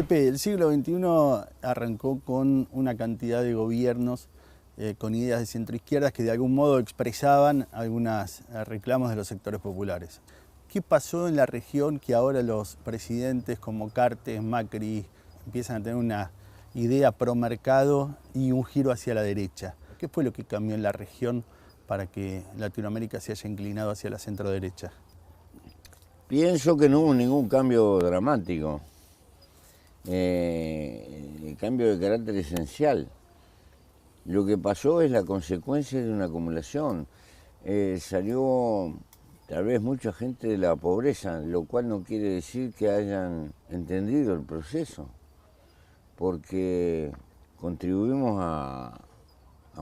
Pepe, el siglo XXI arrancó con una cantidad de gobiernos con ideas de centroizquierdas que de algún modo expresaban algunos reclamos de los sectores populares. ¿Qué pasó en la región que ahora los presidentes como Cartes, Macri empiezan a tener una idea pro mercado y un giro hacia la derecha? ¿Qué fue lo que cambió en la región para que Latinoamérica se haya inclinado hacia la centro derecha? Pienso que no hubo ningún cambio dramático, cambio de carácter esencial. Lo que pasó es la consecuencia de una acumulación. Salió tal vez mucha gente de la pobreza, lo cual no quiere decir que hayan entendido el proceso, porque contribuimos a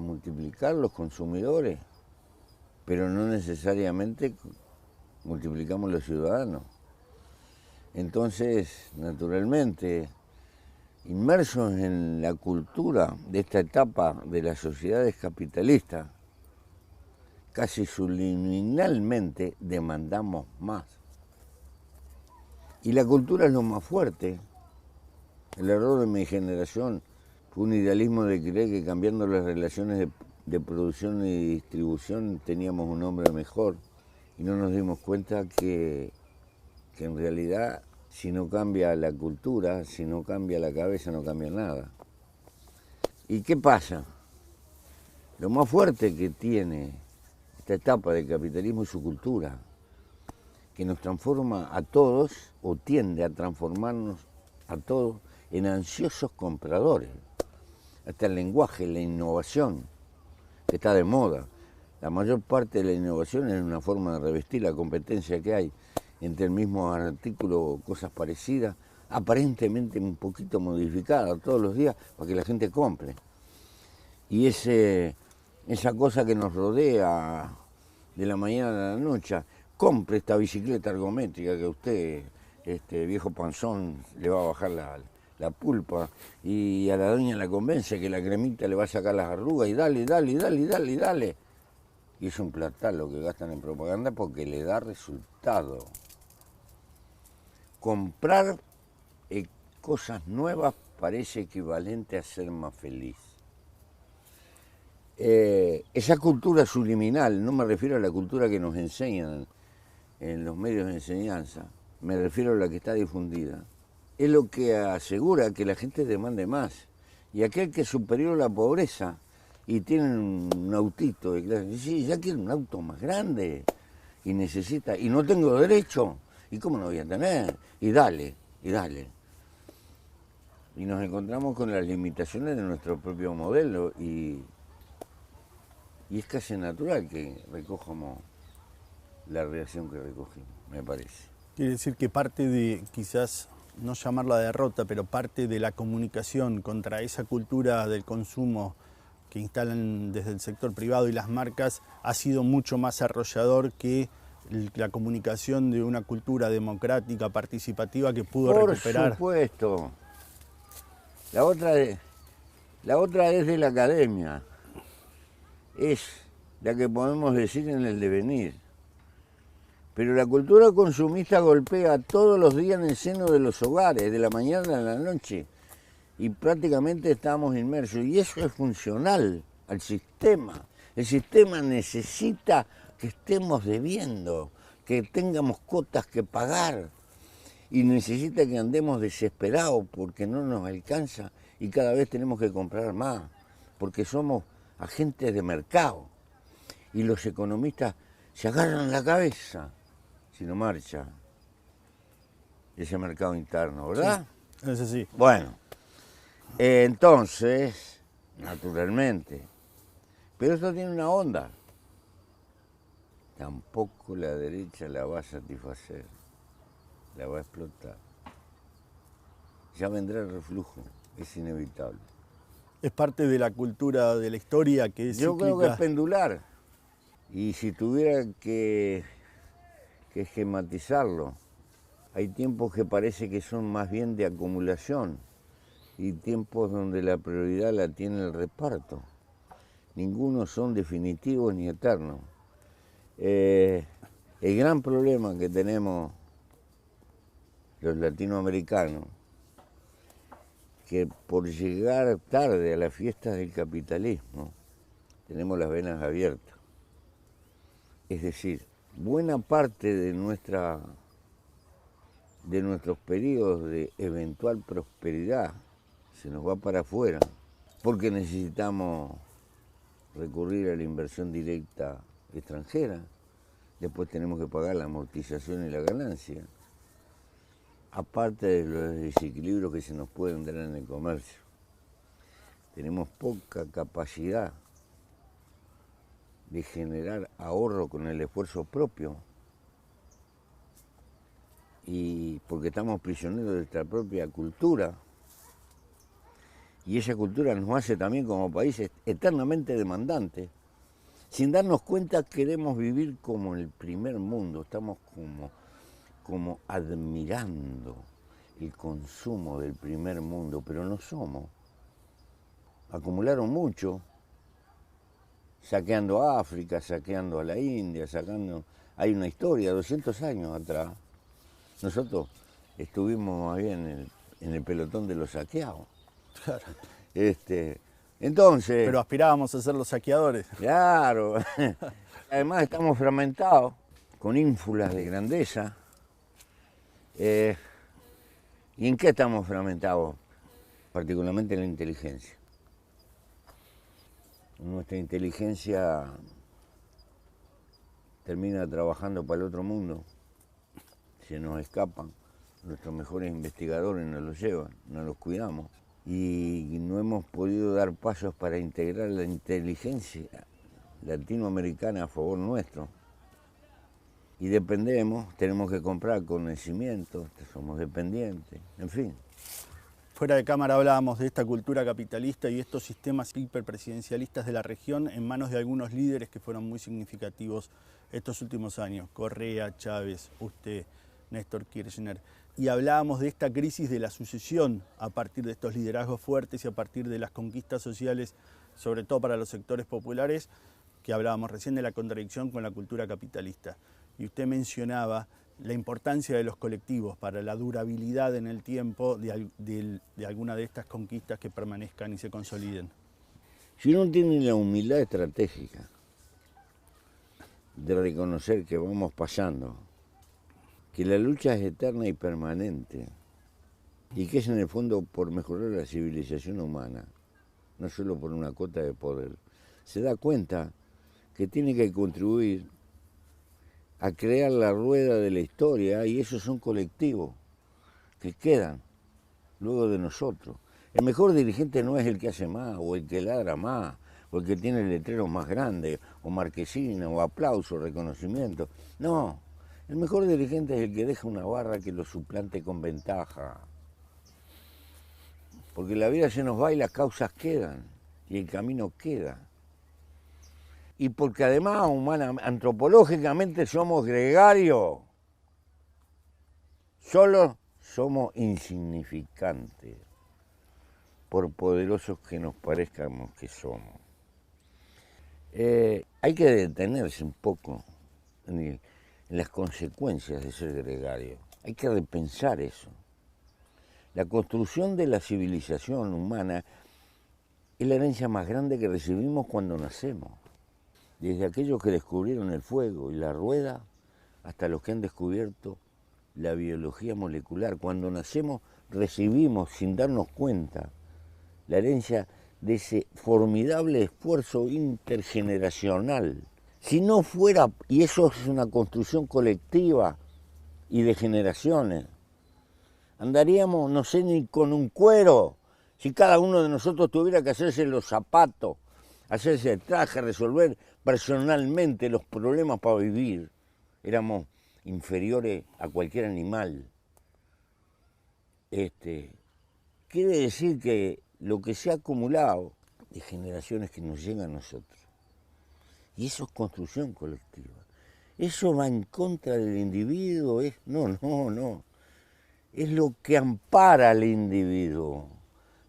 multiplicar los consumidores, pero no necesariamente multiplicamos los ciudadanos. Entonces, naturalmente, inmersos en la cultura de esta etapa de las sociedades capitalistas, casi subliminalmente demandamos más. Y la cultura es lo más fuerte. El error de mi generación fue un idealismo de creer que cambiando las relaciones de producción y distribución teníamos un hombre mejor. Y no nos dimos cuenta que en realidad, si no cambia la cultura, si no cambia la cabeza, no cambia nada. ¿Y qué pasa? Lo más fuerte que tiene esta etapa del capitalismo es su cultura, que nos transforma a todos, o tiende a transformarnos a todos, en ansiosos compradores. Hasta el lenguaje, la innovación, que está de moda. La mayor parte de la innovación es una forma de revestir la competencia que hay entre el mismo artículo o cosas parecidas, aparentemente un poquito modificadas todos los días para que la gente compre. Y esa cosa que nos rodea de la mañana a la noche, compre esta bicicleta ergométrica que a usted, viejo panzón, le va a bajar la pulpa, y a la doña la convence que la cremita le va a sacar las arrugas y dale. Y es un platal lo que gastan en propaganda porque le da resultado. Comprar cosas nuevas parece equivalente a ser más feliz. Esa cultura subliminal, no me refiero a la cultura que nos enseñan en los medios de enseñanza, me refiero a la que está difundida, es lo que asegura que la gente demande más. Y aquel que es superior a la pobreza y tiene un autito de clase, sí, ya quiere un auto más grande y necesita, y no tengo derecho, ¿y cómo no voy a tener? Y dale. Y nos encontramos con las limitaciones de nuestro propio modelo y es casi natural que recojamos la reacción que recogimos, me parece. Quiere decir que parte de, quizás no llamarla derrota, pero parte de la comunicación contra esa cultura del consumo que instalan desde el sector privado y las marcas ha sido mucho más arrollador que la comunicación de una cultura democrática, participativa que pudo recuperar. Por supuesto. La otra es de la academia. Es la que podemos decir en el devenir. Pero la cultura consumista golpea todos los días en el seno de los hogares, de la mañana a la noche. Y prácticamente estamos inmersos. Y eso es funcional al sistema. El sistema necesita que estemos debiendo, que tengamos cuotas que pagar. Y necesita que andemos desesperados porque no nos alcanza y cada vez tenemos que comprar más. Porque somos agentes de mercado. Y los economistas se agarran la cabeza si no marcha ese mercado interno, ¿verdad? Sí, eso sí. Bueno. Entonces, naturalmente, pero esto tiene una onda. Tampoco la derecha la va a satisfacer, la va a explotar. Ya vendrá el reflujo, es inevitable. Es parte de la cultura de la historia que es Yo cíclica. creo que es pendular. Y si tuviera que esquematizarlo, hay tiempos que parece que son más bien de acumulación y tiempos donde la prioridad la tiene el reparto. Ninguno son definitivos ni eternos. El gran problema que tenemos los latinoamericanos que por llegar tarde a las fiestas del capitalismo tenemos las venas abiertas. Es decir, buena parte de nuestros periodos de eventual prosperidad se nos va para afuera porque necesitamos recurrir a la inversión directa extranjera, después tenemos que pagar la amortización y la ganancia, aparte de los desequilibrios que se nos pueden dar en el comercio. Tenemos poca capacidad de generar ahorro con el esfuerzo propio y porque estamos prisioneros de nuestra propia cultura y esa cultura nos hace también como países eternamente demandantes. Sin darnos cuenta queremos vivir como el primer mundo, estamos como admirando el consumo del primer mundo, pero no somos. Acumularon mucho, saqueando a África, saqueando a la India, Hay una historia, 200 años atrás. Nosotros estuvimos ahí en el pelotón de los saqueados. Claro. Entonces... Pero aspirábamos a ser los saqueadores. Claro. Además estamos fragmentados, con ínfulas de grandeza. ¿Y en qué estamos fragmentados? Particularmente en la inteligencia. Nuestra inteligencia termina trabajando para el otro mundo, se nos escapan, nuestros mejores investigadores nos los llevan, no los cuidamos y no hemos podido dar pasos para integrar la inteligencia latinoamericana a favor nuestro. Y dependemos, tenemos que comprar conocimientos, somos dependientes, en fin. Fuera de cámara hablábamos de esta cultura capitalista y estos sistemas hiperpresidencialistas de la región en manos de algunos líderes que fueron muy significativos estos últimos años. Correa, Chávez, usted, Néstor Kirchner. Y hablábamos de esta crisis de la sucesión a partir de estos liderazgos fuertes y a partir de las conquistas sociales, sobre todo para los sectores populares, que hablábamos recién de la contradicción con la cultura capitalista. Y usted mencionaba la importancia de los colectivos para la durabilidad en el tiempo de alguna de estas conquistas que permanezcan y se consoliden. Si uno tiene la humildad estratégica de reconocer que vamos pasando, que la lucha es eterna y permanente, y que es en el fondo por mejorar la civilización humana, no solo por una cota de poder, se da cuenta que tiene que contribuir a crear la rueda de la historia, y esos son colectivos que quedan luego de nosotros. El mejor dirigente no es el que hace más, o el que ladra más, o el que tiene el letrero más grande, o marquesina, o aplauso, reconocimiento. No, el mejor dirigente es el que deja una barra que lo suplante con ventaja. Porque la vida se nos va y las causas quedan, y el camino queda. Y porque además antropológicamente somos gregarios, solo somos insignificantes, por poderosos que nos parezcamos que somos. Hay que detenerse un poco en las consecuencias de ser gregario, hay que repensar eso. La construcción de la civilización humana es la herencia más grande que recibimos cuando nacemos. Desde aquellos que descubrieron el fuego y la rueda, hasta los que han descubierto la biología molecular. Cuando nacemos recibimos, sin darnos cuenta, la herencia de ese formidable esfuerzo intergeneracional. Si no fuera, y eso es una construcción colectiva y de generaciones, andaríamos, no sé, ni con un cuero, si cada uno de nosotros tuviera que hacerse los zapatos, hacerse el traje, resolver personalmente los problemas para vivir, éramos inferiores a cualquier animal. Quiere decir que lo que se ha acumulado de generaciones que nos llegan a nosotros, y eso es construcción colectiva, eso va en contra del individuo, no, es lo que ampara al individuo.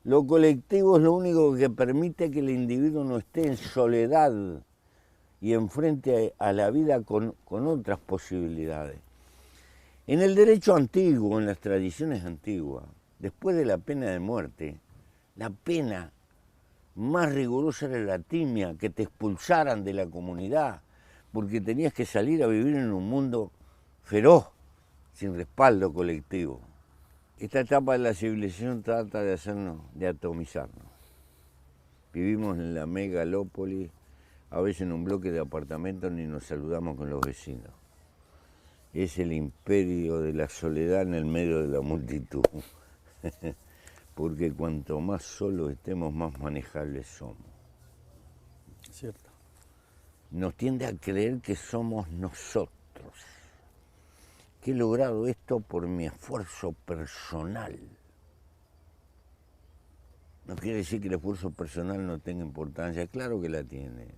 Lo colectivo es lo único que permite que el individuo no esté en soledad y enfrente a la vida con otras posibilidades. En el derecho antiguo, en las tradiciones antiguas, después de la pena de muerte, La pena más rigurosa era la timia, que te expulsaran de la comunidad, porque tenías que salir a vivir en un mundo feroz, sin respaldo colectivo. Esta etapa de la civilización trata de hacernos, de atomizarnos. Vivimos en la megalópolis, a veces en un bloque de apartamentos ni nos saludamos con los vecinos. Es el imperio de la soledad en el medio de la multitud. Porque cuanto más solos estemos, más manejables somos. Cierto. Nos tiende a creer que somos nosotros. Que he logrado esto por mi esfuerzo personal. No quiere decir que el esfuerzo personal no tenga importancia, claro que la tiene.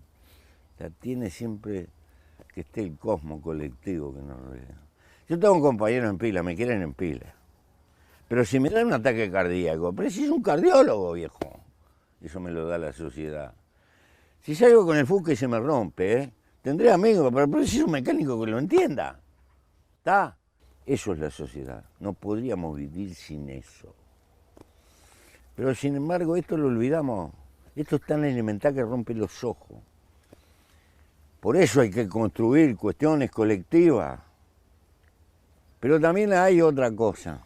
La tiene siempre que esté el cosmos colectivo que nos rodea. Yo tengo un compañero en pila, me quieren en pila. Pero si me da un ataque cardíaco, preciso un cardiólogo, viejo. Eso me lo da la sociedad. Si salgo con el Fuca y se me rompe, tendré amigos, pero preciso un mecánico que lo entienda. ¿Está? Eso es la sociedad. No podríamos vivir sin eso. Pero sin embargo, esto lo olvidamos. Esto es tan elemental que rompe los ojos. Por eso hay que construir cuestiones colectivas. Pero también hay otra cosa.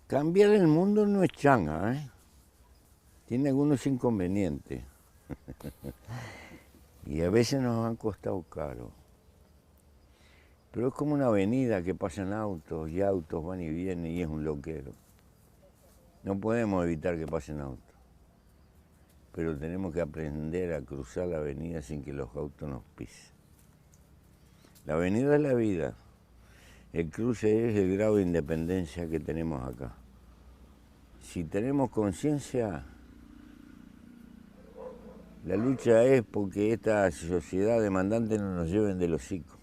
Cambiar el mundo no es changa, ¿eh? Tiene algunos inconvenientes. Y a veces nos han costado caro. Pero es como una avenida que pasan autos y autos van y vienen y es un loquero. No podemos evitar que pasen autos. Pero tenemos que aprender a cruzar la avenida sin que los autos nos pisen. La avenida es la vida. El cruce es el grado de independencia que tenemos acá. Si tenemos conciencia, la lucha es porque esta sociedad demandante no nos lleven del hocico.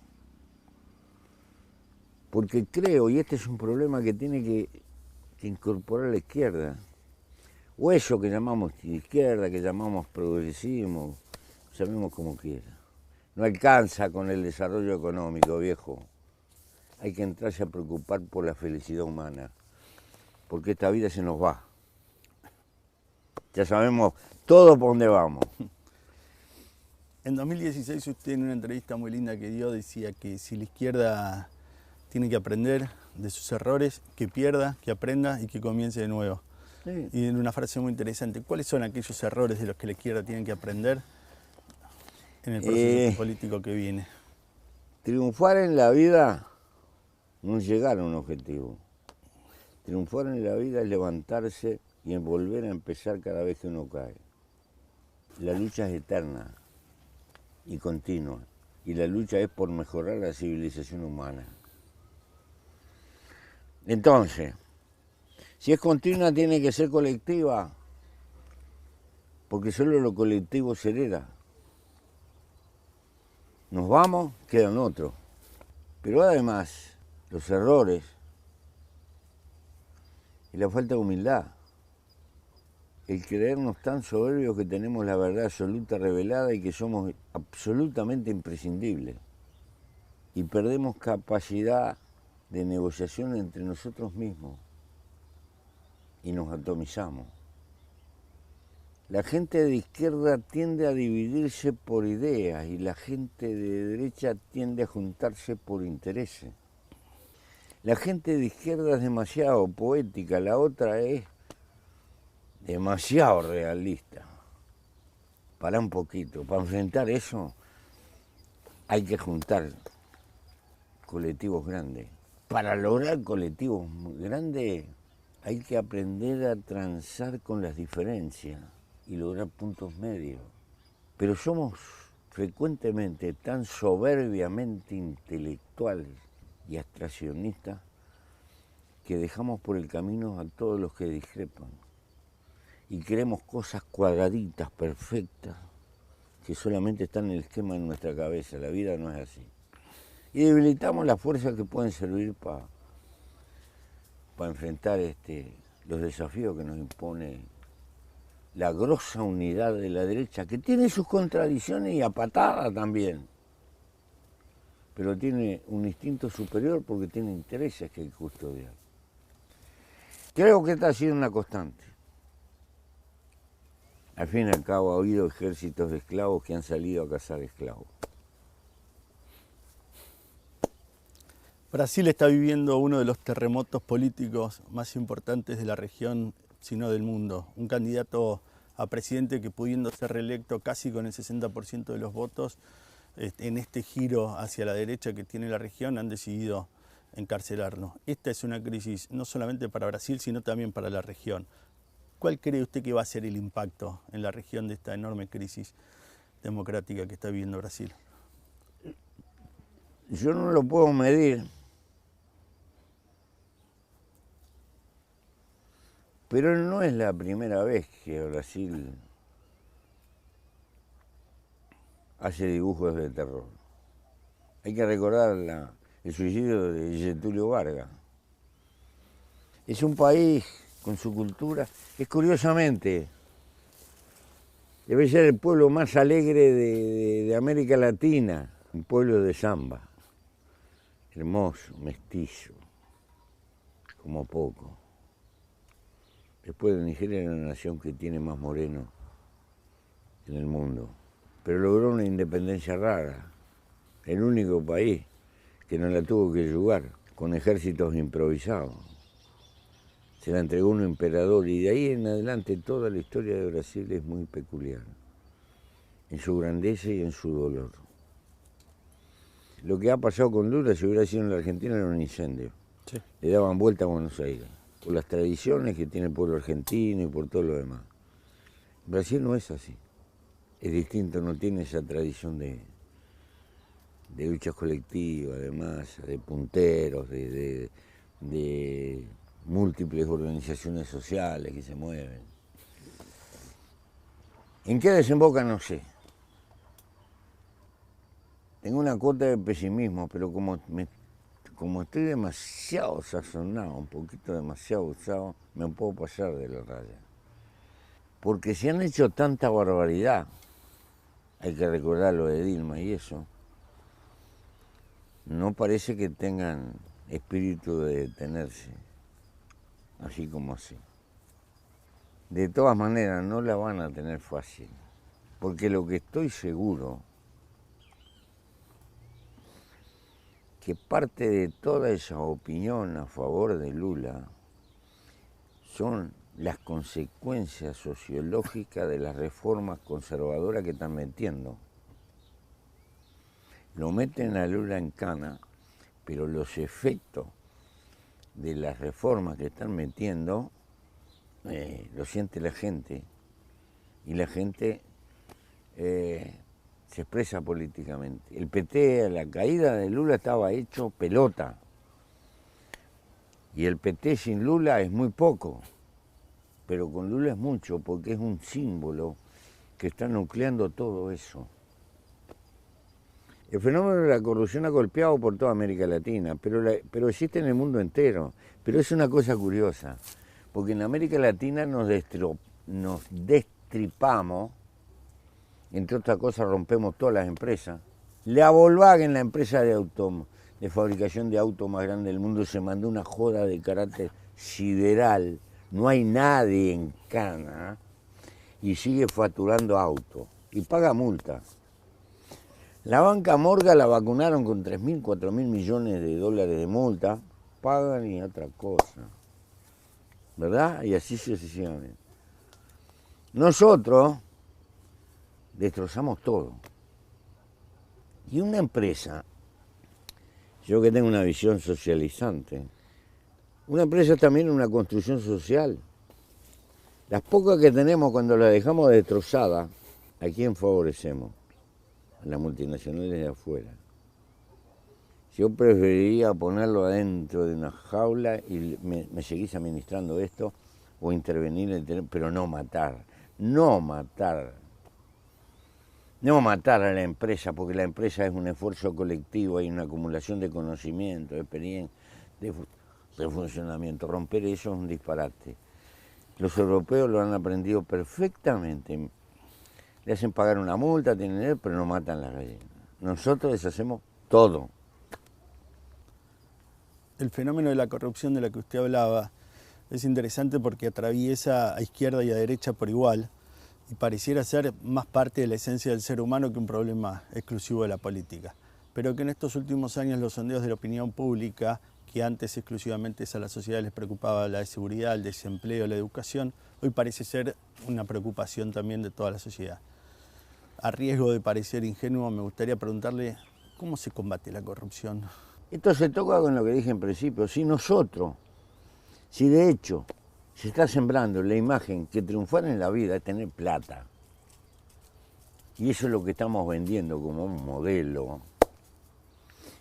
Porque creo, y este es un problema que tiene que incorporar la izquierda, o eso que llamamos izquierda, que llamamos progresismo, llamemos como quiera. No alcanza con el desarrollo económico, viejo. Hay que entrarse a preocupar por la felicidad humana, porque esta vida se nos va. Ya sabemos todo por dónde vamos. En 2016 usted en una entrevista muy linda que dio decía que si la izquierda tiene que aprender de sus errores, que pierda, que aprenda y que comience de nuevo. Sí. Y en una frase muy interesante, ¿cuáles son aquellos errores de los que la izquierda tiene que aprender en el proceso político que viene? Triunfar en la vida no es llegar a un objetivo. Triunfar en la vida es levantarse y volver a empezar cada vez que uno cae. La lucha es eterna y continua, y la lucha es por mejorar la civilización humana. Entonces, si es continua tiene que ser colectiva, porque solo lo colectivo se hereda. Nos vamos, quedan otros. Pero además, los errores y la falta de humildad, el creernos tan soberbios que tenemos la verdad absoluta revelada y que somos absolutamente imprescindibles, y perdemos capacidad de negociación entre nosotros mismos y nos atomizamos. La gente de izquierda tiende a dividirse por ideas y la gente de derecha tiende a juntarse por intereses. La gente de izquierda es demasiado poética, la otra es demasiado realista. Para un poquito, para enfrentar eso hay que juntar colectivos grandes. Para lograr colectivos grandes hay que aprender a transar con las diferencias y lograr puntos medios. Pero somos frecuentemente tan soberbiamente intelectuales y abstraccionistas que dejamos por el camino a todos los que discrepan y queremos cosas cuadraditas, perfectas, que solamente están en el esquema de nuestra cabeza. La vida no es así. Y debilitamos las fuerzas que pueden servir para enfrentar los desafíos que nos impone la grosa unidad de la derecha, que tiene sus contradicciones y a patada también, pero tiene un instinto superior porque tiene intereses que custodiar. Creo que esta ha sido una constante. Al fin y al cabo ha habido ejércitos de esclavos que han salido a cazar esclavos. Brasil está viviendo uno de los terremotos políticos más importantes de la región, si no del mundo. Un candidato a presidente que, pudiendo ser reelecto casi con el 60% de los votos, en este giro hacia la derecha que tiene la región, han decidido encarcelarlo. Esta es una crisis no solamente para Brasil, sino también para la región. ¿Cuál cree usted que va a ser el impacto en la región de esta enorme crisis democrática que está viviendo Brasil? Yo no lo puedo medir, pero no es la primera vez que Brasil hace dibujos de terror. Hay que recordar el suicidio de Getúlio Vargas. Es un país con su cultura, es curiosamente, debe ser el pueblo más alegre de América Latina, un pueblo de samba, hermoso, mestizo, como poco. Después de Nigeria es la nación que tiene más morenos en el mundo, pero logró una independencia rara, el único país que no la tuvo que jugar, con ejércitos improvisados. Se la entregó un emperador y de ahí en adelante toda la historia de Brasil es muy peculiar, en su grandeza y en su dolor. Lo que ha pasado con Lula, si hubiera sido en la Argentina, era un incendio. Sí. Le daban vuelta a Buenos Aires, por las tradiciones que tiene el pueblo argentino y por todo lo demás. Brasil no es así, es distinto, no tiene esa tradición de luchas colectivas, de masa, de punteros, de múltiples organizaciones sociales que se mueven. ¿En qué desemboca? No sé. Tengo una cuota de pesimismo, pero como estoy demasiado sazonado, un poquito demasiado usado, me puedo pasar de la raya. Porque se han hecho tanta barbaridad, hay que recordar lo de Dilma y eso, no parece que tengan espíritu de detenerse, así como así. De todas maneras, no la van a tener fácil, porque lo que estoy seguro, que parte de toda esa opinión a favor de Lula son las consecuencias sociológicas de las reformas conservadoras que están metiendo. Lo meten a Lula en cana, pero los efectos de las reformas que están metiendo lo siente la gente, y la gente se expresa políticamente. El PT, a la caída de Lula, estaba hecho pelota, y el PT sin Lula es muy poco, pero con Lula es mucho, porque es un símbolo que está nucleando todo eso. El fenómeno de la corrupción ha golpeado por toda América Latina, pero existe en el mundo entero. Pero es una cosa curiosa, porque en América Latina nos destripamos, entre otras cosas rompemos todas las empresas. La Volkswagen, la empresa de fabricación de autos más grande del mundo, se mandó una joda de carácter sideral. No hay nadie en cana y sigue facturando autos y paga multa. La banca Morgan la vacunaron con 3.000, 4.000 millones de dólares de multa, pagan y otra cosa, ¿verdad? Y así sucesivamente. Nosotros destrozamos todo. Y una empresa, yo que tengo una visión socializante, una empresa es también una construcción social. Las pocas que tenemos, cuando las dejamos destrozadas, ¿a quién favorecemos? A las multinacionales de afuera. Yo preferiría ponerlo adentro de una jaula y me seguís administrando esto, o intervenir, pero no matar. No matar a la empresa, porque la empresa es un esfuerzo colectivo, hay una acumulación de conocimiento, de experiencia, de funcionamiento. Romper eso es un disparate. Los europeos lo han aprendido perfectamente. Le hacen pagar una multa, tienen dinero, pero no matan las gallinas. Nosotros deshacemos todo. El fenómeno de la corrupción de la que usted hablaba es interesante porque atraviesa a izquierda y a derecha por igual. y pareciera ser más parte de la esencia del ser humano que un problema exclusivo de la política. Pero que en estos últimos años los sondeos de la opinión pública, que antes exclusivamente a la sociedad les preocupaba la seguridad, el desempleo, la educación, hoy parece ser una preocupación también de toda la sociedad. A riesgo de parecer ingenuo, me gustaría preguntarle cómo se combate la corrupción. Esto se toca con lo que dije en principio. Si de hecho se está sembrando la imagen que triunfar en la vida es tener plata, y eso es lo que estamos vendiendo como un modelo,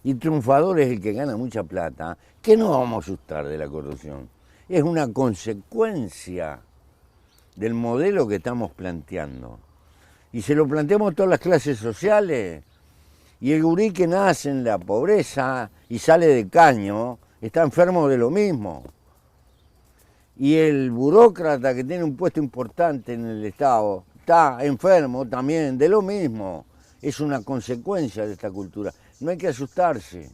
y triunfador es el que gana mucha plata, ¿qué nos vamos a asustar de la corrupción? Es una consecuencia del modelo que estamos planteando. Y se lo planteamos a todas las clases sociales, y el gurí que nace en la pobreza y sale de caño está enfermo de lo mismo. Y el burócrata que tiene un puesto importante en el Estado está enfermo también de lo mismo. Es una consecuencia de esta cultura. No hay que asustarse,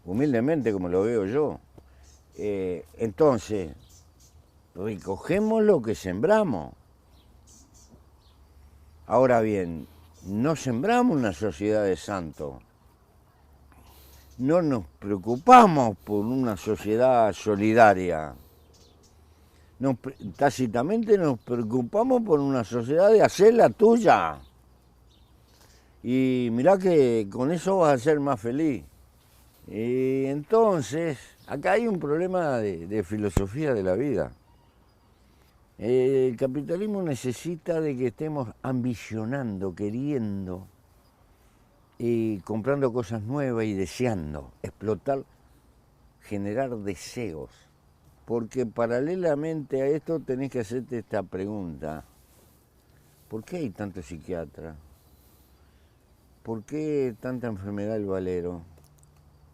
humildemente como lo veo yo. Entonces, recogemos lo que sembramos. Ahora bien, no sembramos una sociedad de santos. No nos preocupamos por una sociedad solidaria. Tácitamente nos preocupamos por una sociedad de hacer la tuya. Y mirá que con eso vas a ser más feliz. Y entonces, acá hay un problema de filosofía de la vida. El capitalismo necesita de que estemos ambicionando, queriendo, y comprando cosas nuevas y deseando, explotar, generar deseos. Porque paralelamente a esto tenés que hacerte esta pregunta: ¿por qué hay tantos psiquiatras? ¿Por qué tanta enfermedad del valero?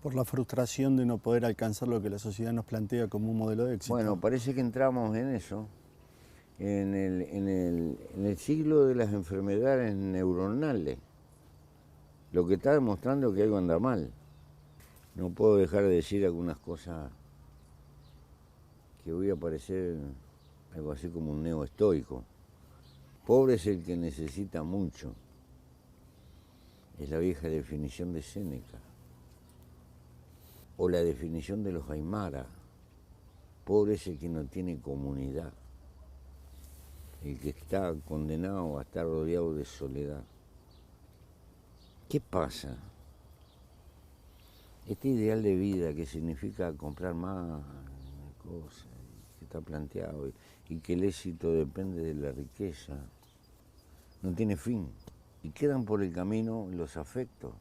Por la frustración de no poder alcanzar lo que la sociedad nos plantea como un modelo de éxito. Bueno, parece que entramos en eso, en el siglo de las enfermedades neuronales, lo que está demostrando que algo anda mal. No puedo dejar de decir algunas cosas que voy a parecer algo así como un neoestoico. Pobre es el que necesita mucho. Es la vieja definición de Séneca. O la definición de los Aymara. Pobre es el que no tiene comunidad. El que está condenado a estar rodeado de soledad. ¿Qué pasa? Este ideal de vida que significa comprar más cosas, que está planteado, y que el éxito depende de la riqueza, no tiene fin. Y quedan por el camino los afectos.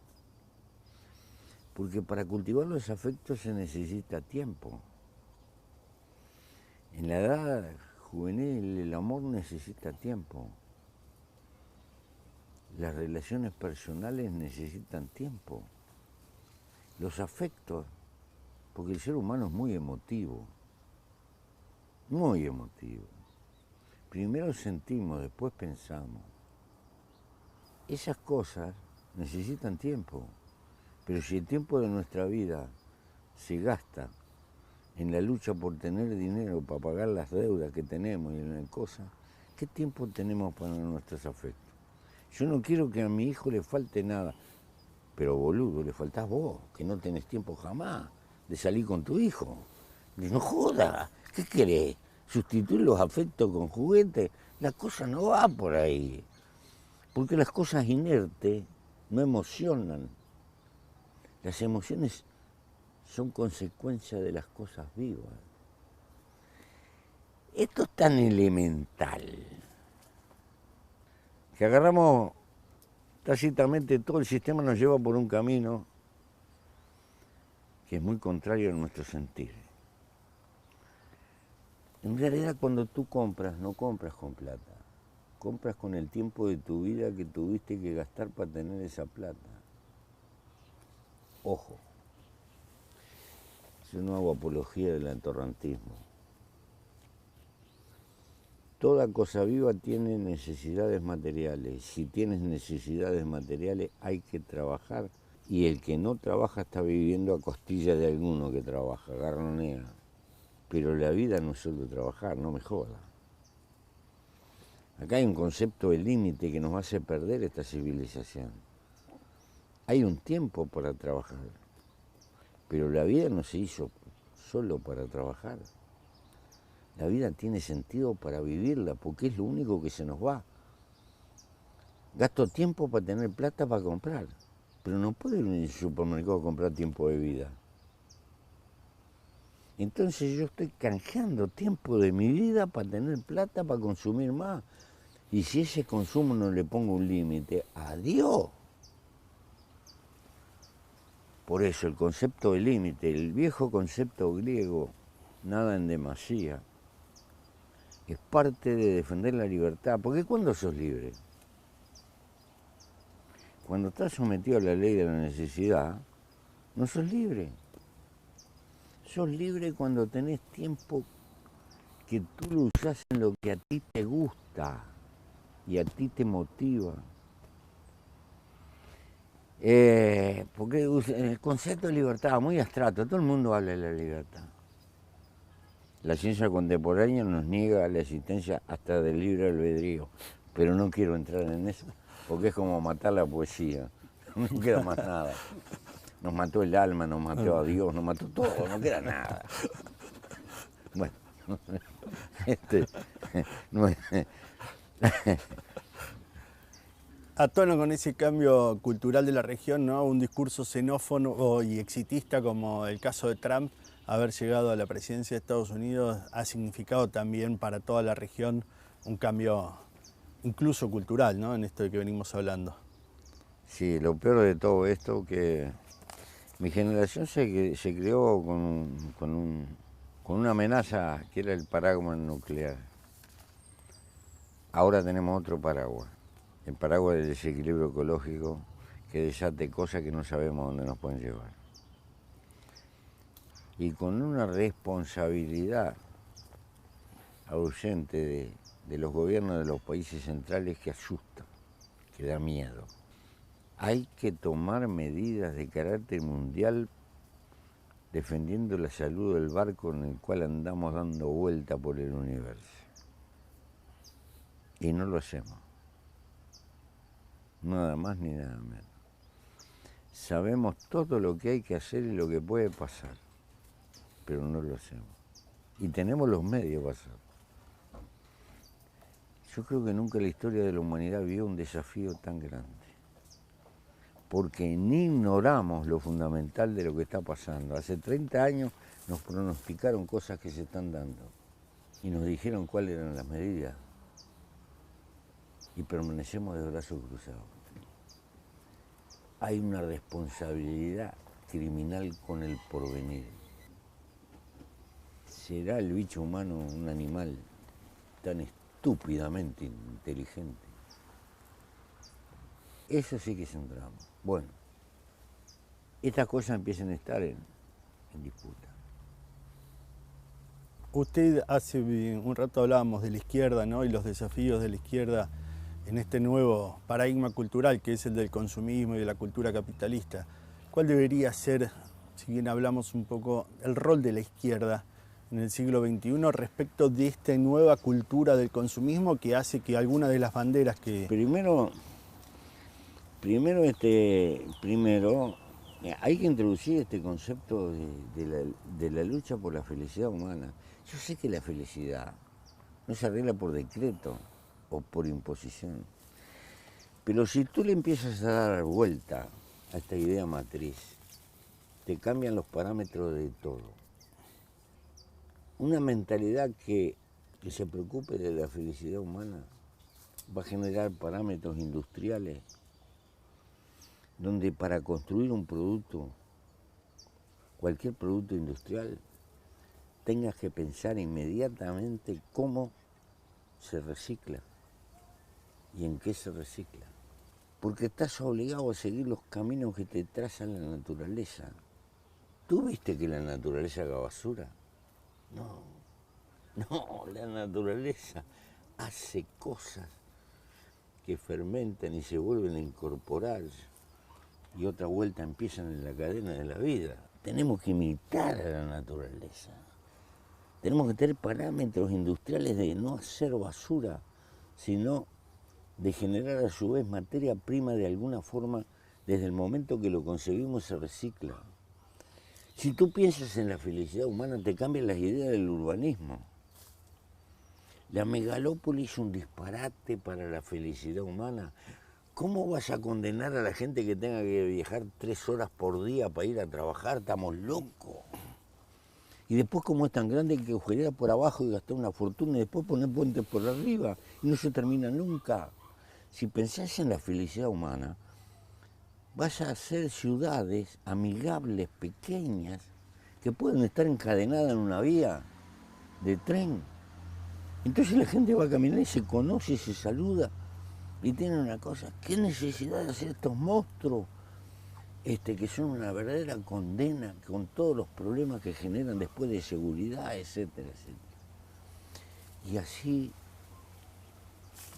Porque para cultivar los afectos se necesita tiempo. En la edad juvenil el amor necesita tiempo. Las relaciones personales necesitan tiempo. Los afectos, porque el ser humano es muy emotivo. Muy emotivo. Primero sentimos, después pensamos. Esas cosas necesitan tiempo. Pero si el tiempo de nuestra vida se gasta en la lucha por tener dinero para pagar las deudas que tenemos y en cosas, ¿qué tiempo tenemos para nuestros afectos? Yo no quiero que a mi hijo le falte nada, pero boludo, le faltás vos, que no tenés tiempo jamás de salir con tu hijo. No joda, ¿qué querés? ¿Sustituir los afectos con juguetes? La cosa no va por ahí, porque las cosas inertes no emocionan. Las emociones son consecuencia de las cosas vivas. Esto es tan elemental que agarramos tácitamente todo el sistema, nos lleva por un camino que es muy contrario a nuestro sentir. En realidad, cuando tú compras, no compras con plata, compras con el tiempo de tu vida que tuviste que gastar para tener esa plata. Ojo, yo no hago apología del atorrantismo. Toda cosa viva tiene necesidades materiales. Si tienes necesidades materiales hay que trabajar, y el que no trabaja está viviendo a costilla de alguno que trabaja, garronea. Pero la vida no es solo trabajar, no me joda. Acá hay un concepto de límite que nos hace perder esta civilización. Hay un tiempo para trabajar, pero la vida no se hizo solo para trabajar. La vida tiene sentido para vivirla, porque es lo único que se nos va. Gasto tiempo para tener plata para comprar, pero no puedo ir al supermercado a comprar tiempo de vida. Entonces yo estoy canjeando tiempo de mi vida para tener plata para consumir más. Y si ese consumo no le pongo un límite, adiós. Por eso el concepto de límite, el viejo concepto griego, nada en demasía, es parte de defender la libertad. Porque ¿cuándo sos libre? Cuando estás sometido a la ley de la necesidad, no sos libre. Sos libre cuando tenés tiempo que tú lo usás en lo que a ti te gusta y a ti te motiva. Porque el concepto de libertad es muy abstrato, todo el mundo habla de la libertad. La ciencia contemporánea nos niega la existencia hasta del libre albedrío, pero no quiero entrar en eso, porque es como matar la poesía, no queda más nada. Nos mató el alma, nos mató a Dios, nos mató todo, no queda nada. Bueno, A tono con ese cambio cultural de la región, ¿no? Un discurso xenófobo y exitista como el caso de Trump, haber llegado a la presidencia de Estados Unidos, ha significado también para toda la región un cambio incluso cultural, ¿no? En esto de que venimos hablando. Sí, lo peor de todo esto que mi generación se creó con una amenaza que era el paraguas nuclear. Ahora tenemos otro paraguas, el paraguas del desequilibrio ecológico que desate cosas que no sabemos dónde nos pueden llevar. Y con una responsabilidad ausente de los gobiernos de los países centrales que asusta, que da miedo. Hay que tomar medidas de carácter mundial defendiendo la salud del barco en el cual andamos dando vuelta por el universo. Y no lo hacemos. Nada más ni nada menos. Sabemos todo lo que hay que hacer y lo que puede pasar, pero no lo hacemos. Y tenemos los medios para hacerlo. Yo creo que nunca la historia de la humanidad vio un desafío tan grande. Porque ni ignoramos lo fundamental de lo que está pasando. Hace 30 años nos pronosticaron cosas que se están dando y nos dijeron cuáles eran las medidas. Y permanecemos de brazos cruzados. Hay una responsabilidad criminal con el porvenir. ¿Será el bicho humano un animal tan estúpidamente inteligente? Eso sí que es un drama. Bueno, estas cosas empiezan a estar en disputa. Usted hace un rato hablábamos de la izquierda, ¿no? Y los desafíos de la izquierda en este nuevo paradigma cultural que es el del consumismo y de la cultura capitalista. ¿Cuál debería ser, si bien hablamos un poco, el rol de la izquierda en el siglo XXI respecto de esta nueva cultura del consumismo que hace que algunas de las banderas que... Primero hay que introducir este concepto de la lucha por la felicidad humana. Yo sé que la felicidad no se arregla por decreto o por imposición, pero si tú le empiezas a dar vuelta a esta idea matriz, te cambian los parámetros de todo. Una mentalidad que se preocupe de la felicidad humana va a generar parámetros industriales donde para construir un producto, cualquier producto industrial, tengas que pensar inmediatamente cómo se recicla y en qué se recicla. Porque estás obligado a seguir los caminos que te traza la naturaleza. ¿Tú viste que la naturaleza haga basura? No, la naturaleza hace cosas que fermentan y se vuelven a incorporar y otra vuelta empiezan en la cadena de la vida. Tenemos que imitar a la naturaleza. Tenemos que tener parámetros industriales de no hacer basura, sino de generar a su vez materia prima de alguna forma. Desde el momento que lo concebimos se recicla. Si tú piensas en la felicidad humana, te cambian las ideas del urbanismo. La megalópoli es un disparate para la felicidad humana. ¿Cómo vas a condenar a la gente que tenga que viajar 3 horas por día para ir a trabajar? Estamos locos. Y después, como es tan grande, hay que agujerear por abajo y gastar una fortuna y después poner puentes por arriba y no se termina nunca. Si pensás en la felicidad humana, vas a hacer ciudades amigables, pequeñas, que pueden estar encadenadas en una vía de tren. Entonces la gente va a caminar y se conoce, se saluda y tiene una cosa. ¿Qué necesidad de hacer estos monstruos que son una verdadera condena con todos los problemas que generan después de seguridad, etcétera, etcétera? Y así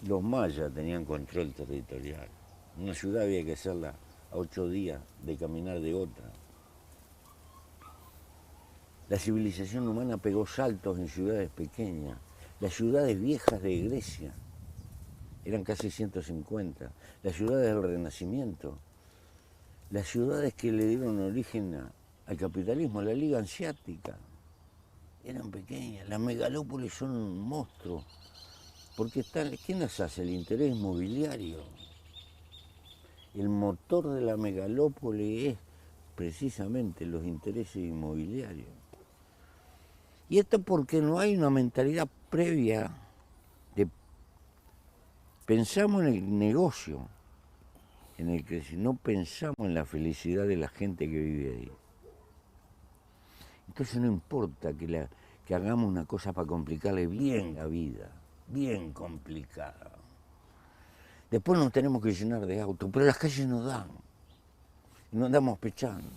los mayas tenían control territorial. Una ciudad había que hacerla a 8 días de caminar de otra. La civilización humana pegó saltos en ciudades pequeñas. Las ciudades viejas de Grecia eran casi 150. Las ciudades del Renacimiento. Las ciudades que le dieron origen al capitalismo, a la Liga Hanseática, eran pequeñas. Las megalópolis son un monstruo. Porque ¿quién las hace? El interés inmobiliario. El motor de la megalópoli es precisamente los intereses inmobiliarios. Y esto porque no hay una mentalidad previa de pensamos en el negocio, en el que no pensamos en la felicidad de la gente que vive ahí. Entonces no importa que hagamos una cosa para complicarle bien la vida, bien complicada. Después nos tenemos que llenar de autos, pero las calles nos dan. Y nos andamos pechando.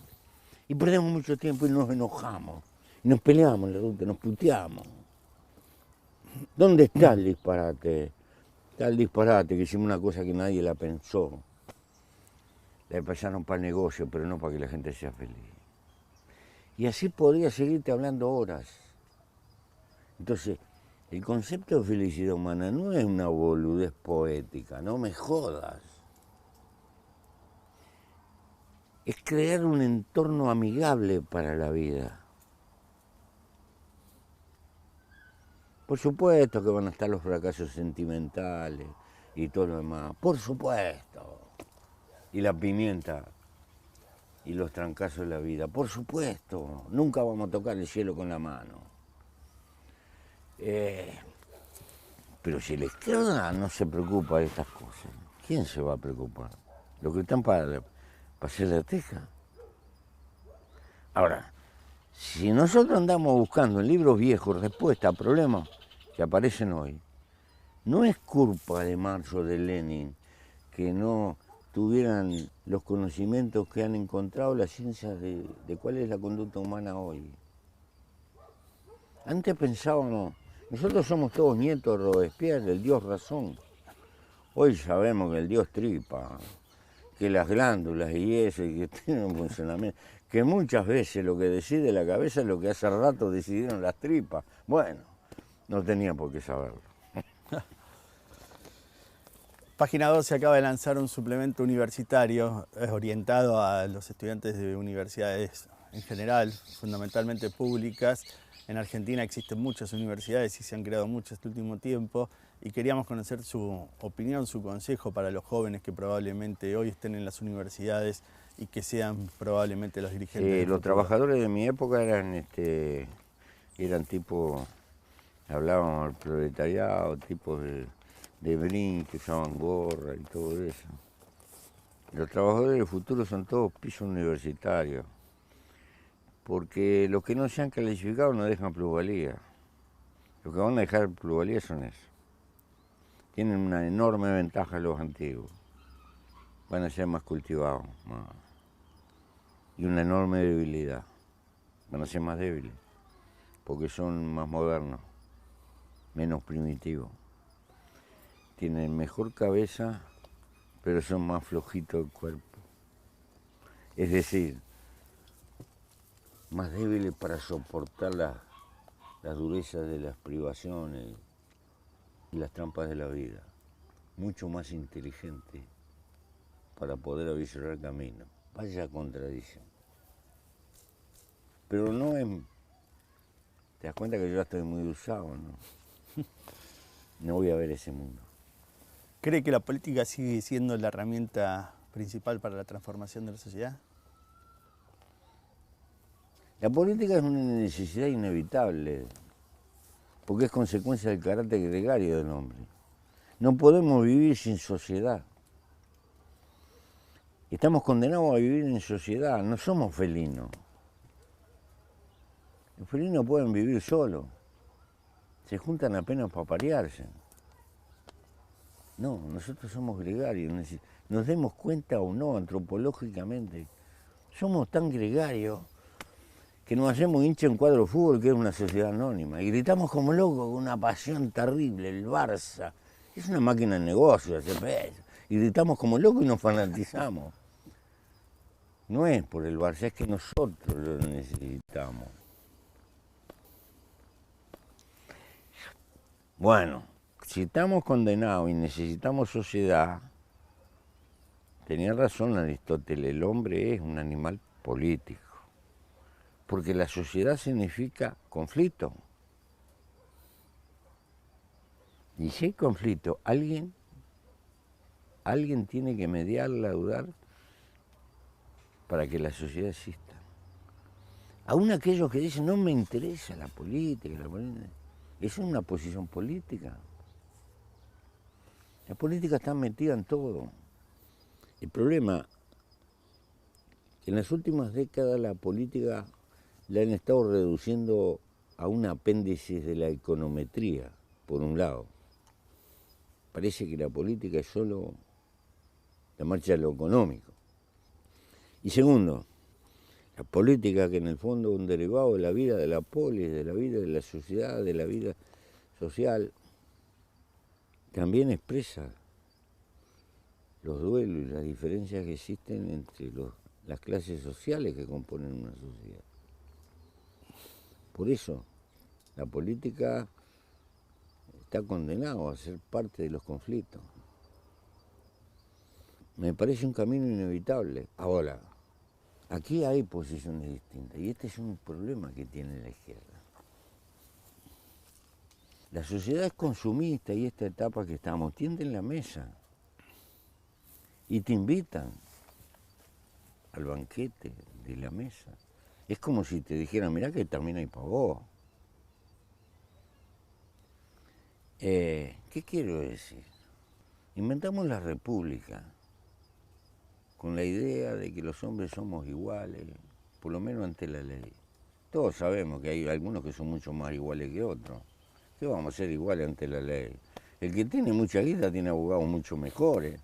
Y perdemos mucho tiempo y nos enojamos. Y nos peleamos en la ruta, nos puteamos. ¿Dónde está el disparate? Está el disparate, que hicimos una cosa que nadie la pensó. La pasaron para el negocio, pero no para que la gente sea feliz. Y así podría seguirte hablando horas. Entonces, el concepto de felicidad humana no es una boludez poética, no me jodas. Es crear un entorno amigable para la vida. Por supuesto que van a estar los fracasos sentimentales y todo lo demás, por supuesto. Y la pimienta y los trancazos de la vida, por supuesto. Nunca vamos a tocar el cielo con la mano. Pero si la izquierda no se preocupa de estas cosas, ¿quién se va a preocupar? Los que están para hacer la teja. Ahora, si nosotros andamos buscando en libros viejos respuestas a problemas que aparecen hoy, no es culpa de Marx o de Lenin que no tuvieran los conocimientos que han encontrado las ciencias de cuál es la conducta humana hoy. Antes pensábamos, nosotros somos todos nietos de Robespierre, del dios razón. Hoy sabemos que el dios tripa, que las glándulas y eso, y que tienen un funcionamiento, que muchas veces lo que decide la cabeza es lo que hace rato decidieron las tripas. Bueno, no tenía por qué saberlo. Página 12 acaba de lanzar un suplemento universitario orientado a los estudiantes de universidades en general, fundamentalmente públicas. En Argentina existen muchas universidades y se han creado muchas este último tiempo y queríamos conocer su opinión, su consejo para los jóvenes que probablemente hoy estén en las universidades y que sean probablemente los dirigentes. Los trabajadores de mi época eran tipo, hablábamos del proletariado, tipos de brin que usaban gorra y todo eso. Los trabajadores del futuro son todos pisos universitarios, porque los que no se han calificado no dejan plusvalía. Los que van a dejar plusvalía son esos. Tienen una enorme ventaja los antiguos. Van a ser más cultivados, y una enorme debilidad. Van a ser más débiles, porque son más modernos, menos primitivos. Tienen mejor cabeza, pero son más flojitos el cuerpo. Es decir, más débiles para soportar las durezas de las privaciones. y las trampas de la vida, mucho más inteligente para poder avisorar camino. Vaya contradicción. Pero no es... Te das cuenta que yo ya estoy muy usado, ¿no? No voy a ver ese mundo. ¿Cree que la política sigue siendo la herramienta principal para la transformación de la sociedad? La política es una necesidad inevitable, porque es consecuencia del carácter gregario del hombre. No podemos vivir sin sociedad. Estamos condenados a vivir en sociedad, no somos felinos. Los felinos pueden vivir solos, se juntan apenas para parearse. No, nosotros somos gregarios, nos demos cuenta o no antropológicamente. Somos tan gregarios que nos hacemos hincha en cuadro de fútbol, que es una sociedad anónima, y gritamos como locos con una pasión terrible, el Barça. Es una máquina de negocio, y gritamos como locos y nos fanatizamos. No es por el Barça, es que nosotros lo necesitamos. Bueno, si estamos condenados y necesitamos sociedad, tenía razón Aristóteles, el hombre es un animal político, porque la sociedad significa conflicto. Y si hay conflicto, alguien tiene que mediar, laudar, para que la sociedad exista. Aún aquellos que dicen, no me interesa la política, es una posición política. La política está metida en todo. El problema es que en las últimas décadas la política la han estado reduciendo a un apéndice de la econometría, por un lado. Parece que la política es solo la marcha de lo económico. Y segundo, la política, que en el fondo es un derivado de la vida de la polis, de la vida de la sociedad, de la vida social, también expresa los duelos y las diferencias que existen entre las clases sociales que componen una sociedad. Por eso, la política está condenada a ser parte de los conflictos. Me parece un camino inevitable. Ahora, aquí hay posiciones distintas y este es un problema que tiene la izquierda. La sociedad es consumista y esta etapa que estamos, tienden la mesa y te invitan al banquete de la mesa. Es como si te dijeran, mirá que también hay para vos. ¿Qué quiero decir? Inventamos la república con la idea de que los hombres somos iguales, por lo menos ante la ley. Todos sabemos que hay algunos que son mucho más iguales que otros. ¿Qué vamos a ser iguales ante la ley? El que tiene mucha guita tiene abogados mucho mejores.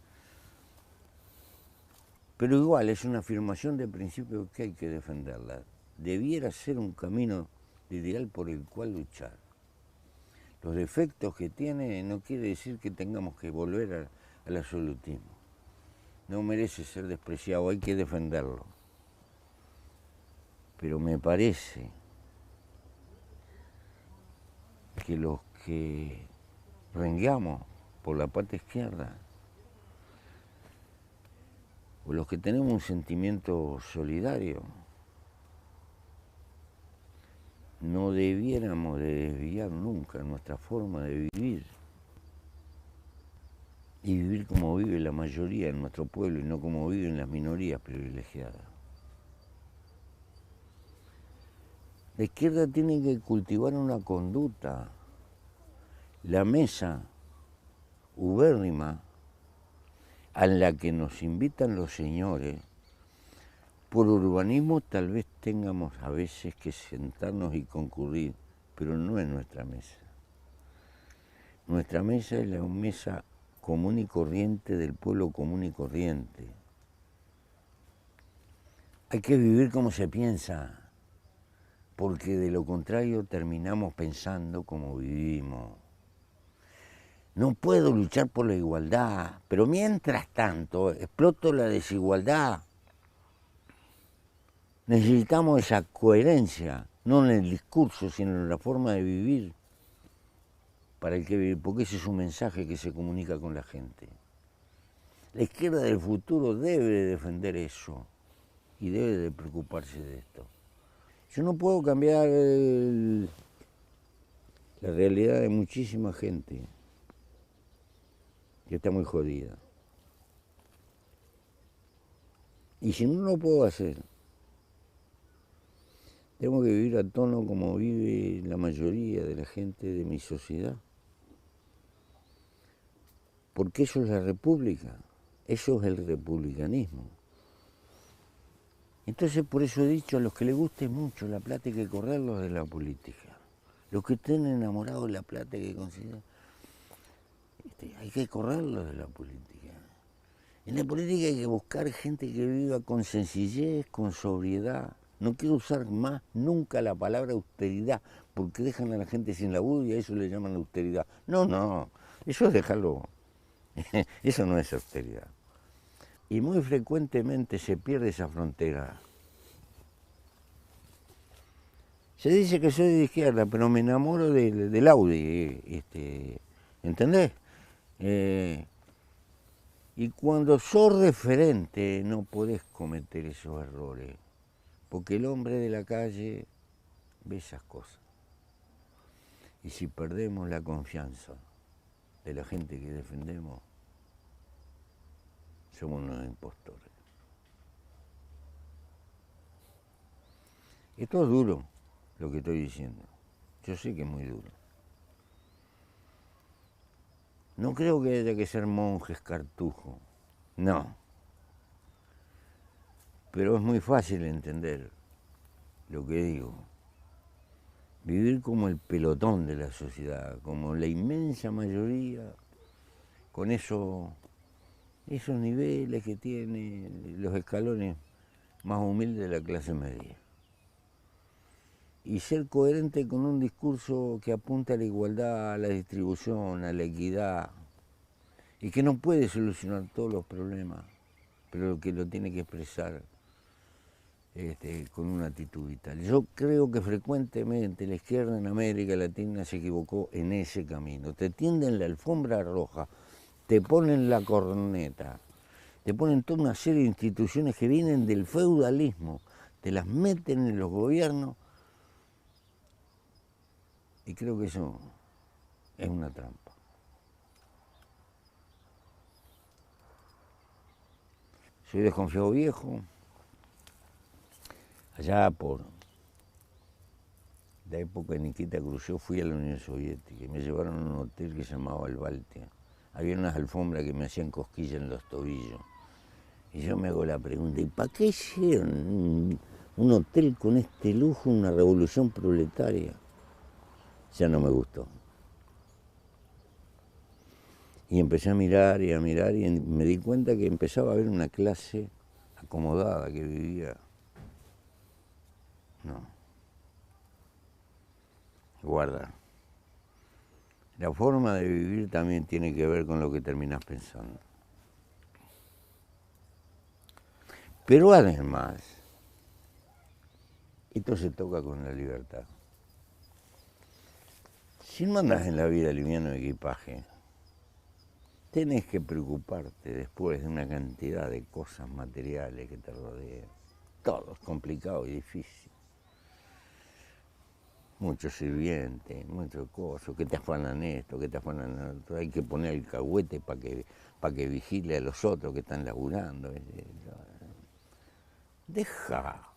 Pero igual es una afirmación de principio que hay que defenderla. Debiera ser un camino ideal por el cual luchar. Los defectos que tiene no quiere decir que tengamos que volver al absolutismo. No merece ser despreciado, hay que defenderlo. Pero me parece que los que rengueamos por la parte izquierda, o los que tenemos un sentimiento solidario, no debiéramos de desviar nunca nuestra forma de vivir y vivir como vive la mayoría en nuestro pueblo y no como viven las minorías privilegiadas. La izquierda tiene que cultivar una conducta. La mesa ubérrima a la que nos invitan los señores, por urbanismo tal vez tengamos a veces que sentarnos y concurrir, pero no es nuestra mesa. Nuestra mesa es la mesa común y corriente del pueblo común y corriente. Hay que vivir como se piensa, porque de lo contrario terminamos pensando como vivimos. No puedo luchar por la igualdad, pero mientras tanto exploto la desigualdad. Necesitamos esa coherencia, no en el discurso, sino en la forma de vivir, para el que vive, porque ese es un mensaje que se comunica con la gente. La izquierda del futuro debe de defender eso y debe de preocuparse de esto. Yo no puedo cambiar la realidad de muchísima gente que está muy jodida. Y si no lo puedo hacer, tengo que vivir a tono como vive la mayoría de la gente de mi sociedad. Porque eso es la república, eso es el republicanismo. Entonces por eso he dicho, a los que les guste mucho la plata hay que correrlos de la política. Los que estén enamorados de la plata que consideran, hay que correrlos de la política. En la política hay que buscar gente que viva con sencillez, con sobriedad. No quiero usar más nunca la palabra austeridad, porque dejan a la gente sin laburo y a eso le llaman austeridad. No, eso es dejarlo. Eso no es austeridad. Y muy frecuentemente se pierde esa frontera. Se dice que soy de izquierda, pero me enamoro del Audi, ¿entendés? Y cuando sos referente no podés cometer esos errores, porque el hombre de la calle ve esas cosas. Y si perdemos la confianza de la gente que defendemos, somos unos impostores. Esto es duro, lo que estoy diciendo. Yo sé que es muy duro. No creo que haya que ser monjes cartujo, no. Pero es muy fácil entender lo que digo. Vivir como el pelotón de la sociedad, como la inmensa mayoría, con esos niveles que tiene los escalones más humildes de la clase media. Y ser coherente con un discurso que apunta a la igualdad, a la distribución, a la equidad, y que no puede solucionar todos los problemas, pero que lo tiene que expresar con una actitud vital. Yo creo que frecuentemente la izquierda en América Latina se equivocó en ese camino. Te tienden la alfombra roja, te ponen la corneta, te ponen toda una serie de instituciones que vienen del feudalismo, te las meten en los gobiernos, y creo que eso es una trampa. Soy desconfiado viejo. Allá por la época de Nikita Khrushchev fui a la Unión Soviética y me llevaron a un hotel que se llamaba el Baltia. Había unas alfombras que me hacían cosquillas en los tobillos. Y yo me hago la pregunta, ¿y para qué hicieron un hotel con este lujo, una revolución proletaria? Ya no me gustó. Y empecé a mirar y me di cuenta que empezaba a haber una clase acomodada que vivía. No. Guarda. La forma de vivir también tiene que ver con lo que terminás pensando. Pero además, esto se toca con la libertad. Si no andás en la vida liviano de equipaje, tenés que preocuparte después de una cantidad de cosas materiales que te rodean. Todo es complicado y difícil. Muchos sirvientes, muchas cosas, que te afanan esto, que te afanan otro. Hay que poner el cagüete para que vigile a los otros que están laburando. Deja.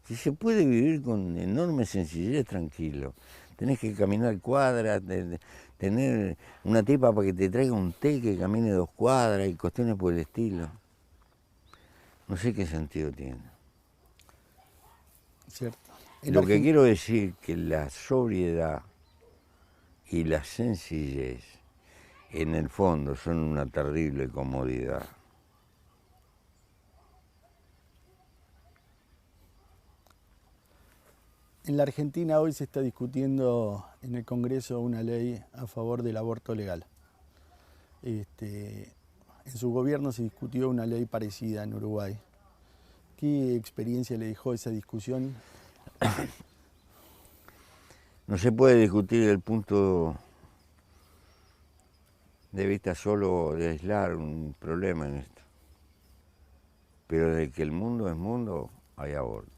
Si se puede vivir con enorme sencillez, tranquilo. Tenés que caminar cuadras, tener una tipa para que te traiga un té que camine 2 cuadras y cuestiones por el estilo. No sé qué sentido tiene. Cierto. Lo que quiero decir que la sobriedad y la sencillez en el fondo son una terrible comodidad. En la Argentina hoy se está discutiendo en el Congreso una ley a favor del aborto legal. En su gobierno se discutió una ley parecida en Uruguay. ¿Qué experiencia le dejó esa discusión? No se puede discutir el punto de vista solo de aislar un problema en esto. Pero de que el mundo es mundo, hay aborto.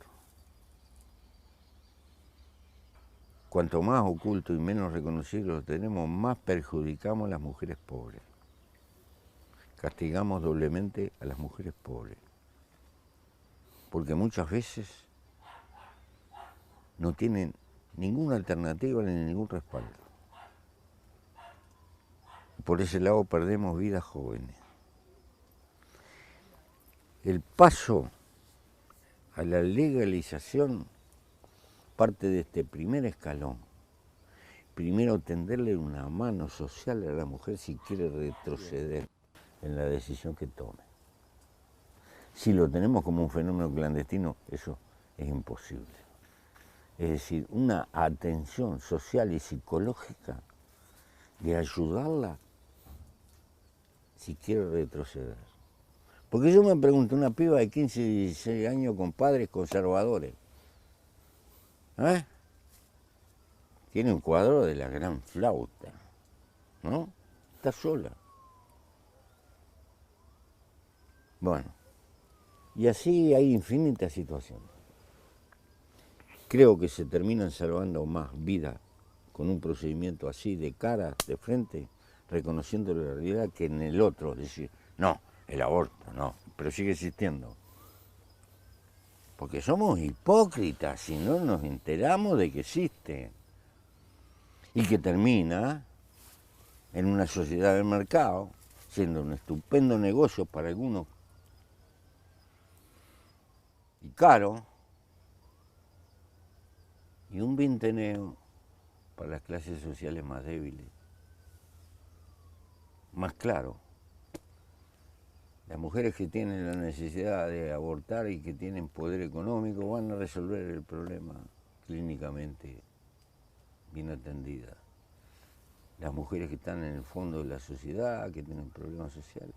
Cuanto más oculto y menos reconocido lo tenemos, más perjudicamos a las mujeres pobres. Castigamos doblemente a las mujeres pobres. Porque muchas veces no tienen ninguna alternativa ni ningún respaldo. Por ese lado perdemos vidas jóvenes. El paso a la legalización parte de este primer escalón. Primero tenderle una mano social a la mujer si quiere retroceder en la decisión que tome. Si lo tenemos como un fenómeno clandestino, eso es imposible. Es decir, una atención social y psicológica de ayudarla si quiere retroceder. Porque yo me pregunto, una piba de 15, 16 años con padres conservadores, tiene un cuadro de la gran flauta, ¿no? Está sola. Bueno, y así hay infinitas situaciones. Creo que se terminan salvando más vidas con un procedimiento así, de cara, de frente, reconociendo la realidad, que en el otro, decir, no, el aborto, no, pero sigue existiendo. Porque somos hipócritas si no nos enteramos de que existe. Y que termina en una sociedad del mercado, siendo un estupendo negocio para algunos y caro, y un veinteneo para las clases sociales más débiles. Más claro, las mujeres que tienen la necesidad de abortar y que tienen poder económico van a resolver el problema clínicamente bien atendidas. Las mujeres que están en el fondo de la sociedad, que tienen problemas sociales,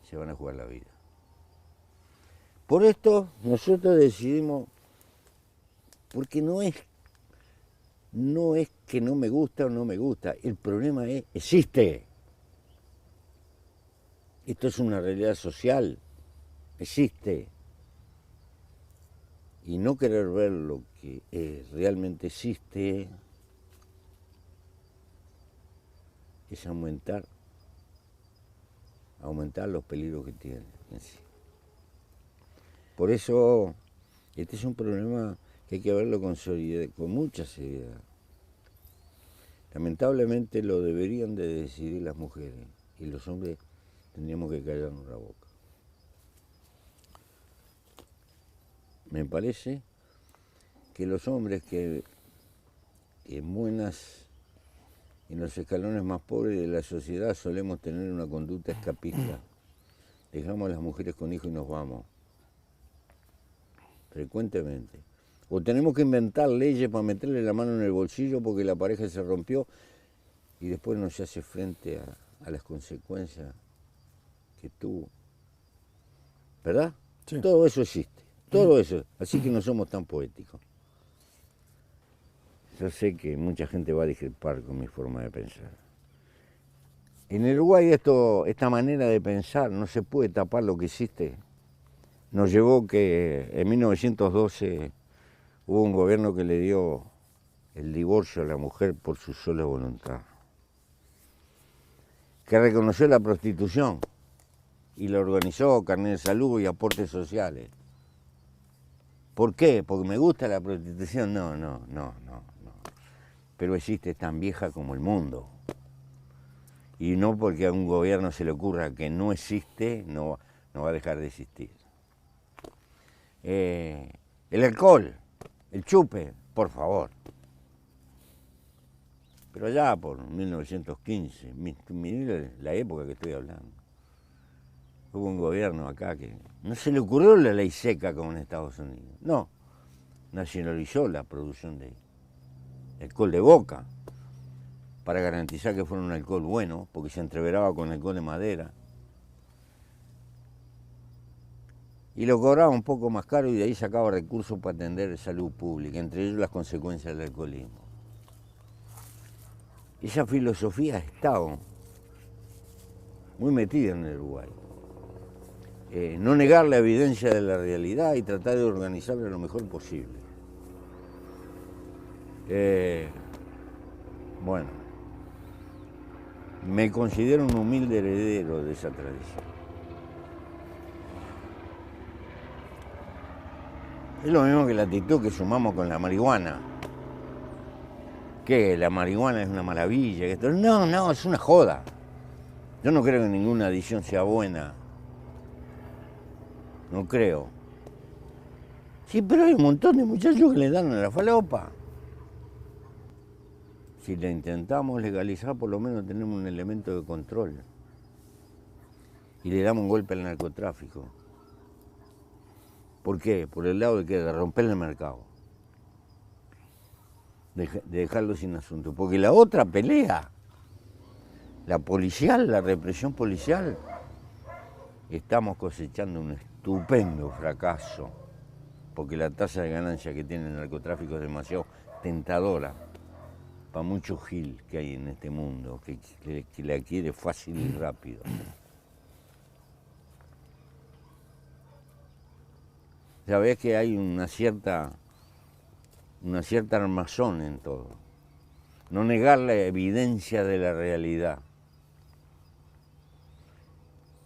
se van a jugar la vida. Por esto nosotros decidimos, porque no es que no me gusta o no me gusta, el problema es, existe. Esto es una realidad social, existe. Y no querer ver lo que realmente existe es aumentar los peligros que tiene en sí. Por eso, este es un problema que hay que verlo con seriedad, con mucha seriedad. Lamentablemente lo deberían de decidir las mujeres y los hombres tendríamos que callarnos la boca. Me parece que los hombres que en los escalones más pobres de la sociedad solemos tener una conducta escapista. Dejamos a las mujeres con hijos y nos vamos. Frecuentemente. O tenemos que inventar leyes para meterle la mano en el bolsillo porque la pareja se rompió y después no se hace frente a las consecuencias que tuvo. ¿Verdad? Sí. Todo eso existe. Todo eso. Así que no somos tan poéticos. Yo sé que mucha gente va a discrepar con mi forma de pensar. En el Uruguay esta manera de pensar no se puede tapar lo que existe. Nos llevó que en 1912 hubo un gobierno que le dio el divorcio a la mujer por su sola voluntad, que reconoció la prostitución y la organizó, carnet de salud y aportes sociales. ¿Por qué? ¿Porque me gusta la prostitución? No. Pero existe, tan vieja como el mundo. Y no porque a un gobierno se le ocurra que no existe, no va a dejar de existir. El alcohol, el chupe, por favor. Pero ya por 1915, mirá la época que estoy hablando, hubo un gobierno acá que no se le ocurrió la ley seca como en Estados Unidos. No, nacionalizó la producción de alcohol de boca para garantizar que fuera un alcohol bueno, porque se entreveraba con alcohol de madera. Y lo cobraba un poco más caro y de ahí sacaba recursos para atender salud pública, entre ellos las consecuencias del alcoholismo. Esa filosofía ha estado muy metida en el Uruguay. No negar la evidencia de la realidad y tratar de organizarla lo mejor posible. Bueno, me considero un humilde heredero de esa tradición. Es lo mismo que la actitud que sumamos con la marihuana. ¿Qué? ¿La marihuana es una maravilla? No, es una joda. Yo no creo que ninguna adicción sea buena. No creo. Sí, pero hay un montón de muchachos que le dan a la falopa. Si la intentamos legalizar, por lo menos tenemos un elemento de control. Y le damos un golpe al narcotráfico. ¿Por qué? Por el lado de romper el mercado. De dejarlo sin asunto. Porque la otra pelea, la policial, la represión policial, estamos cosechando un estupendo fracaso. Porque la tasa de ganancia que tiene el narcotráfico es demasiado tentadora para mucho gil que hay en este mundo, que la quiere fácil y rápido. Sabés que hay una cierta armazón en todo. No negar la evidencia de la realidad.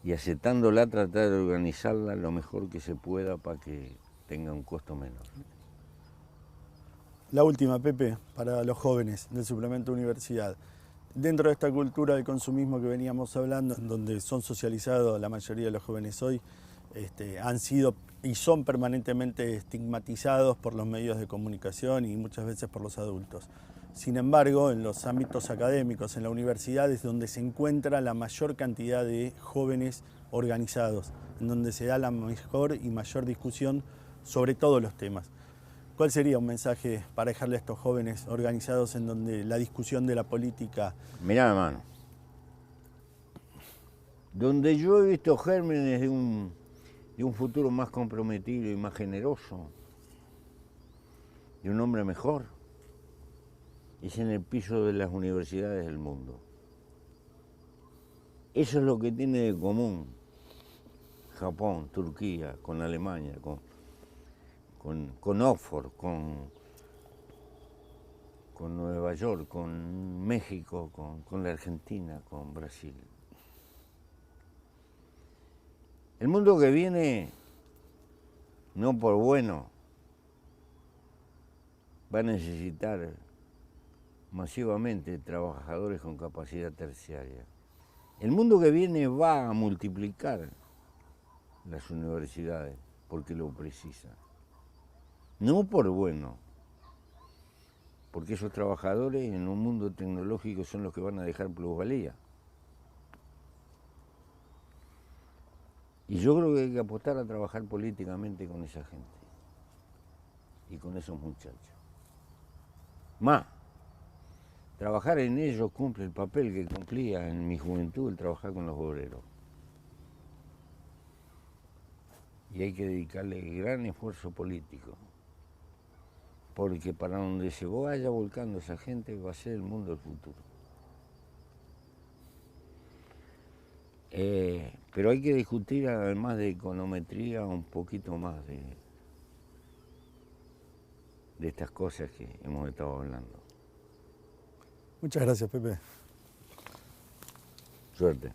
Y aceptándola, tratar de organizarla lo mejor que se pueda para que tenga un costo menor. La última, Pepe, para los jóvenes del suplemento universidad. Dentro de esta cultura del consumismo que veníamos hablando, en donde son socializados la mayoría de los jóvenes hoy, han sido y son permanentemente estigmatizados por los medios de comunicación y muchas veces por los adultos. Sin embargo, en los ámbitos académicos, en la universidad, es donde se encuentra la mayor cantidad de jóvenes organizados, en donde se da la mejor y mayor discusión sobre todos los temas. ¿Cuál sería un mensaje para dejarle a estos jóvenes organizados en donde la discusión de la política... Mirá, hermano, donde yo he visto gérmenes de un futuro más comprometido y más generoso, de un hombre mejor, es en el piso de las universidades del mundo. Eso es lo que tiene de común Japón, Turquía, con Alemania, con Oxford, con Nueva York, con México, con la Argentina, con Brasil. El mundo que viene, no por bueno, va a necesitar masivamente trabajadores con capacidad terciaria. El mundo que viene va a multiplicar las universidades porque lo precisa. No por bueno, porque esos trabajadores en un mundo tecnológico son los que van a dejar plusvalía. Y yo creo que hay que apostar a trabajar políticamente con esa gente y con esos muchachos. Más, trabajar en ellos cumple el papel que cumplía en mi juventud el trabajar con los obreros. Y hay que dedicarle gran esfuerzo político, porque para donde se vaya volcando esa gente va a ser el mundo del futuro. Pero hay que discutir, además de econometría, un poquito más de estas cosas que hemos estado hablando. Muchas gracias, Pepe. Suerte.